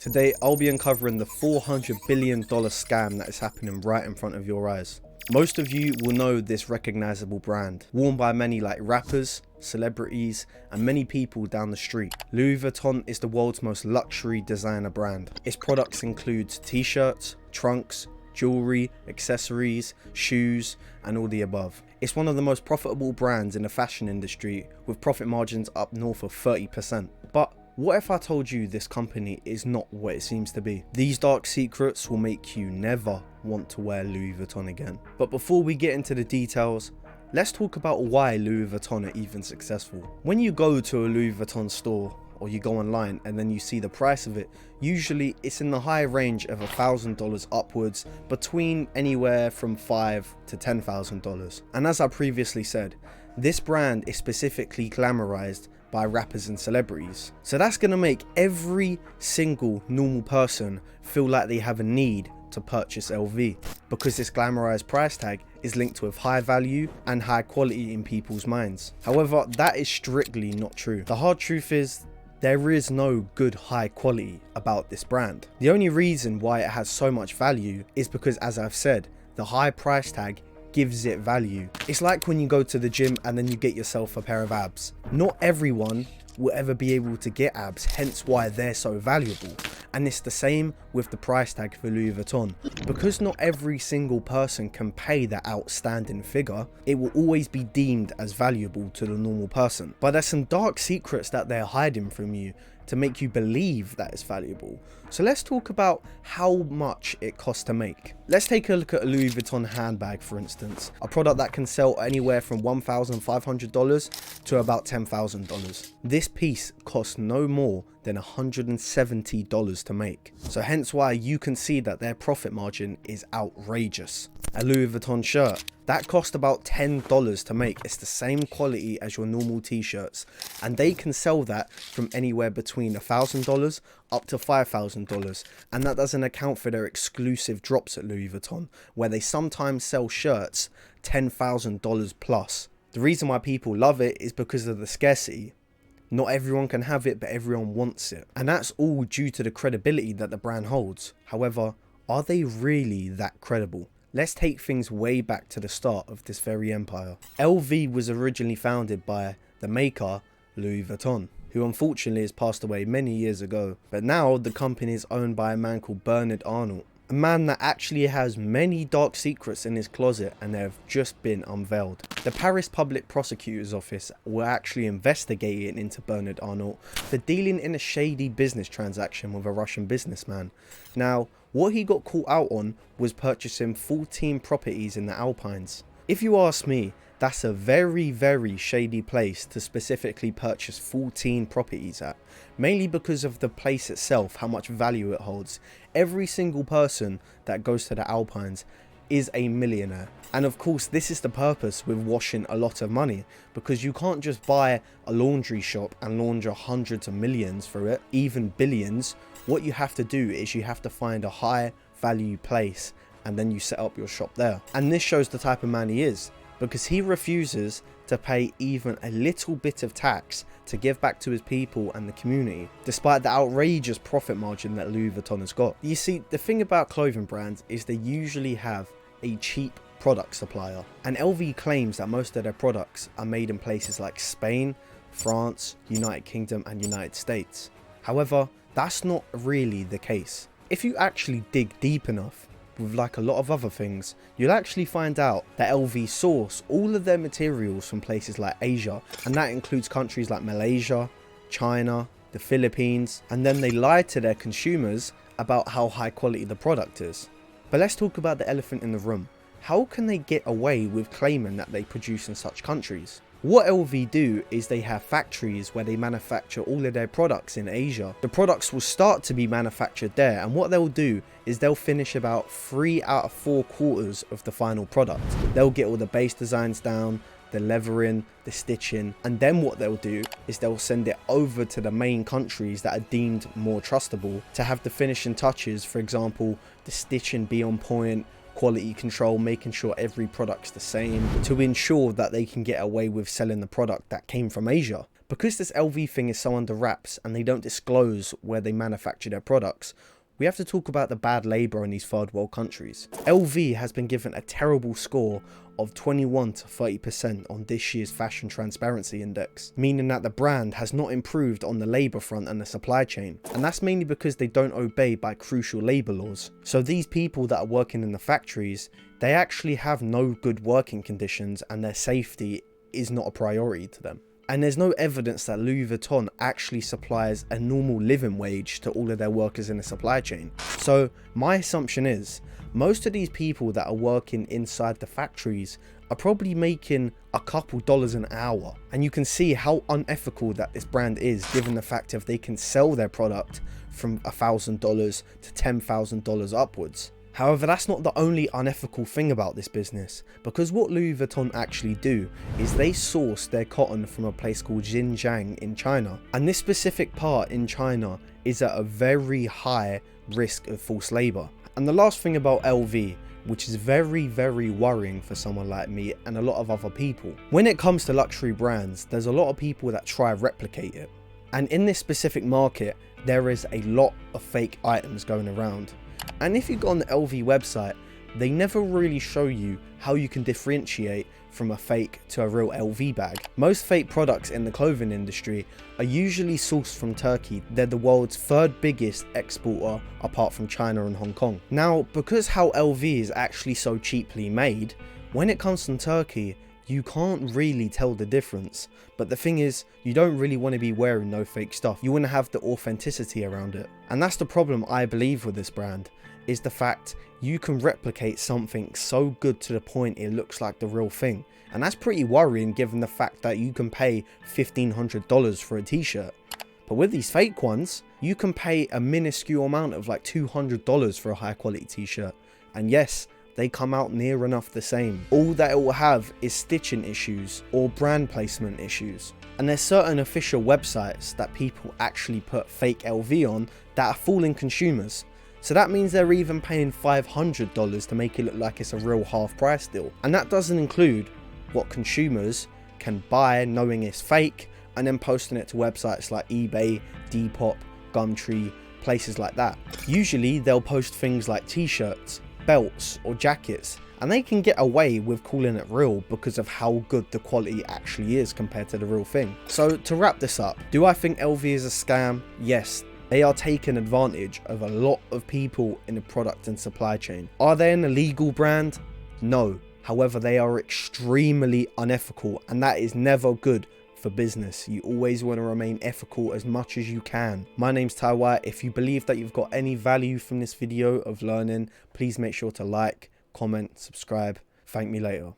Today, I'll be uncovering the $400 billion scam that is happening right in front of your eyes. Most of you will know this recognizable brand, worn by many like rappers, celebrities, and many people down the street. Louis Vuitton is the world's most luxury designer brand. Its products include t-shirts, trunks, jewelry, accessories, shoes, and all the above. It's one of the most profitable brands in the fashion industry, with profit margins up north of 30%. But what if I told you this company is not what it seems to be? These dark secrets will make you never want to wear Louis Vuitton again. But before we get into the details, let's talk about why Louis Vuitton are even successful. When you go to a Louis Vuitton store, or you go online and then you see the price of it, usually it's in the high range of $1,000 upwards, between anywhere from $5,000 to $10,000. And as I previously said, this brand is specifically glamorized by rappers and celebrities. So that's gonna make every single normal person feel like they have a need to purchase LV, because this glamorized price tag is linked with high value and high quality in people's minds. However, that is strictly not true. The hard truth is, there is no good high quality about this brand. The only reason why it has so much value is because, as I've said, the high price tag gives it value. It's like when you go to the gym and then you get yourself a pair of abs. Not everyone will ever be able to get abs, hence why they're so valuable. And it's the same with the price tag for Louis Vuitton. Because not every single person can pay that outstanding figure, it will always be deemed as valuable to the normal person. But there's some dark secrets that they're hiding from you to make you believe that it's valuable. So let's talk about how much it costs to make. Let's take a look at a Louis Vuitton handbag, for instance, a product that can sell anywhere from $1,500 to about $10,000. This piece costs no more than $170 to make. So hence why you can see that their profit margin is outrageous. A Louis Vuitton shirt, that cost about $10 to make. It's the same quality as your normal t-shirts, and they can sell that from anywhere between $1,000 up to $5,000, and that doesn't account for their exclusive drops at Louis Vuitton, where they sometimes sell shirts $10,000 plus. The reason why people love it is because of the scarcity. Not everyone can have it, but everyone wants it, and that's all due to the credibility that the brand holds. However, are they really that credible? Let's take things way back to the start of this very empire. LV was originally founded by the maker, Louis Vuitton, who unfortunately has passed away many years ago. But now the company is owned by a man called Arnault, a man that actually has many dark secrets in his closet, and they have just been unveiled. The Paris Public Prosecutor's Office were actually investigating into Arnault for dealing in a shady business transaction with a Russian businessman. Now, what he got caught out on was purchasing 14 properties in the Alpines. If you ask me, that's a very, very shady place to specifically purchase 14 properties at, mainly because of the place itself, how much value it holds. Every single person that goes to the Alpines is a millionaire. And of course, this is the purpose with washing a lot of money, because you can't just buy a laundry shop and launder hundreds of millions for it, even billions. What you have to do is you have to find a high value place, and then you set up your shop there. And this shows the type of man he is, because he refuses to pay even a little bit of tax to give back to his people and the community, despite the outrageous profit margin that Louis Vuitton has got. You see, the thing about clothing brands is they usually have a cheap product supplier, and LV claims that most of their products are made in places like Spain, France, United Kingdom, and United States. However, that's not really the case. If you actually dig deep enough, with like a lot of other things, you'll actually find out that LV source all of their materials from places like Asia, and that includes countries like Malaysia, China, the Philippines, and then they lie to their consumers about how high quality the product is. But let's talk about the elephant in the room. How can they get away with claiming that they produce in such countries? What LV do is they have factories where they manufacture all of their products in Asia. The products will start to be manufactured there, and what they'll do is they'll finish about 3 out of 4 quarters of the final product. They'll get all the base designs down, the leathering, the stitching, and then what they'll do is they'll send it over to the main countries that are deemed more trustable to have the finishing touches. For example, the stitching be on point, quality control, making sure every product's the same, to ensure that they can get away with selling the product that came from Asia. Because this LV thing is so under wraps and they don't disclose where they manufacture their products, we have to talk about the bad labour in these third world countries. LV has been given a terrible score of 21 to 30% on this year's Fashion Transparency Index, meaning that the brand has not improved on the labour front and the supply chain. And that's mainly because they don't obey by crucial labour laws. So these people that are working in the factories, they actually have no good working conditions and their safety is not a priority to them. And there's no evidence that Louis Vuitton actually supplies a normal living wage to all of their workers in the supply chain. So my assumption is most of these people that are working inside the factories are probably making a couple dollars an hour. And you can see how unethical that this brand is, given the fact if they can sell their product from $1,000 to $10,000 upwards. However, that's not the only unethical thing about this business, because what Louis Vuitton actually do is they source their cotton from a place called Xinjiang in China, and this specific part in China is at a very high risk of forced labour. And the last thing about LV, which is very worrying for someone like me and a lot of other people, when it comes to luxury brands, there's a lot of people that try to replicate it, and in this specific market there is a lot of fake items going around. And if you go on the LV website, they never really show you how you can differentiate from a fake to a real LV bag. Most fake products in the clothing industry are usually sourced from Turkey. They're the world's third biggest exporter apart from China and Hong Kong. Now, because how LV is actually so cheaply made, when it comes from Turkey, you can't really tell the difference. But the thing is, you don't really want to be wearing no fake stuff. You want to have the authenticity around it. And that's the problem I believe with this brand, is the fact you can replicate something so good to the point it looks like the real thing. And that's pretty worrying given the fact that you can pay $1,500 for a t-shirt. But with these fake ones, you can pay a minuscule amount of like $200 for a high quality t-shirt. And yes, they come out near enough the same. All that it will have is stitching issues or brand placement issues. And there's certain official websites that people actually put fake LV on that are fooling consumers. So that means they're even paying $500 to make it look like it's a real half price deal. And that doesn't include what consumers can buy knowing it's fake and then posting it to websites like eBay, Depop, Gumtree, places like that. Usually they'll post things like t-shirts, belts or jackets, and they can get away with calling it real because of how good the quality actually is compared to the real thing. So to wrap this up, do I think LV is a scam? Yes. They are taking advantage of a lot of people in the product and supply chain. Are they an illegal brand? No. However, they are extremely unethical, and that is never good for business. You always want to remain ethical as much as you can. My name's Ty White. If you believe that you've got any value from this video of learning, please make sure to like, comment, subscribe. Thank me later.